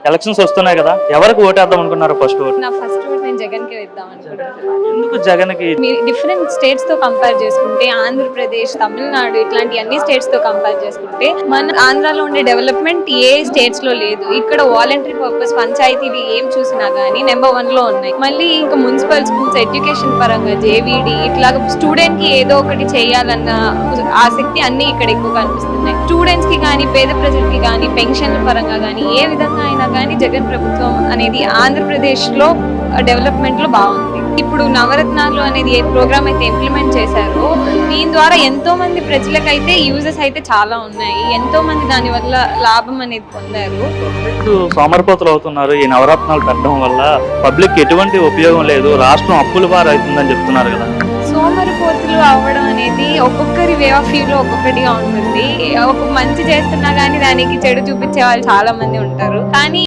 Elections వస్తున్నాయి కదా, ఎవరికి ఓటేద్దాం అనుకున్నారు ఫస్ట్ ఓట్? నా ఫస్ట్ ఓట్ నేను జగన్ కి వేద్దాం అనుకుంటున్నాను. ఎందుకు జగన్ కి? మీరు డిఫరెంట్ స్టేట్స్ తో కంపేర్ చేసుకుంటే ఆంధ్రప్రదేశ్, తమిళనాడు ఇట్లాంటి అన్ని స్టేట్స్ తో కంపేర్ చేసుకుంటే మన ఆంధ్రాలో ఉండే డెవలప్మెంట్ ఏ స్టేట్స్ లో లేదు. ఇక్కడ వాలంటరీ పర్పస్ పంచాయతీలు ఏం చూసినా గానీ నెంబర్ 1 లో ఉన్నాయి. మళ్ళీ ఇంకా మున్సిపల్ స్కూల్స్ ఎడ్యుకేషన్ పరంగా జేవీడి ఇట్లా స్టూడెంట్ కి ఏదో ఒకటి చేయాలన్న ఆసక్తి అన్ని ఇక్కడ ఎక్కువ కనిపిస్తున్నాయి. స్టూడెంట్స్ కి కానీ పేద ప్రజలకి కానీ పెన్షన్ల పరంగా కానీ ఏ విధంగా అయినా కానీ జగన్ ప్రభుత్వం అనేది ఆంధ్రప్రదేశ్ లో డెవలప్మెంట్ లో బాగుంది. ఇప్పుడు నవరత్నాలు అనేది ఏ ప్రోగ్రామ్ అయితే ఇంప్లిమెంట్ చేశారో దీని ద్వారా ఎంతో మంది ప్రజలకైతే యూజెస్ అయితే చాలా ఉన్నాయి. ఎంతో మంది దాని వల్ల లాభం అనేది పొందారు. సోమరిపోతులు అవుతున్నారు ఈ నవరత్నాలు పెట్టడం వల్ల. పబ్లిక్ ఎటువంటి ఉపయోగం లేదు, రాష్ట్రం అప్పుల బార్ అవుతుందని చెప్తున్నారు కదా. సోమరిపోతులు అవ్వడం అనేది ఒక్కొక్కరి వే ఆఫ్ వ్యూ లో ఒక్కొక్కటిగా ఉంటుంది. ఒక మంచి చేస్తున్నా గానీ దానికి చెడు చూపించే వాళ్ళు చాలా మంది ఉంటారు. కానీ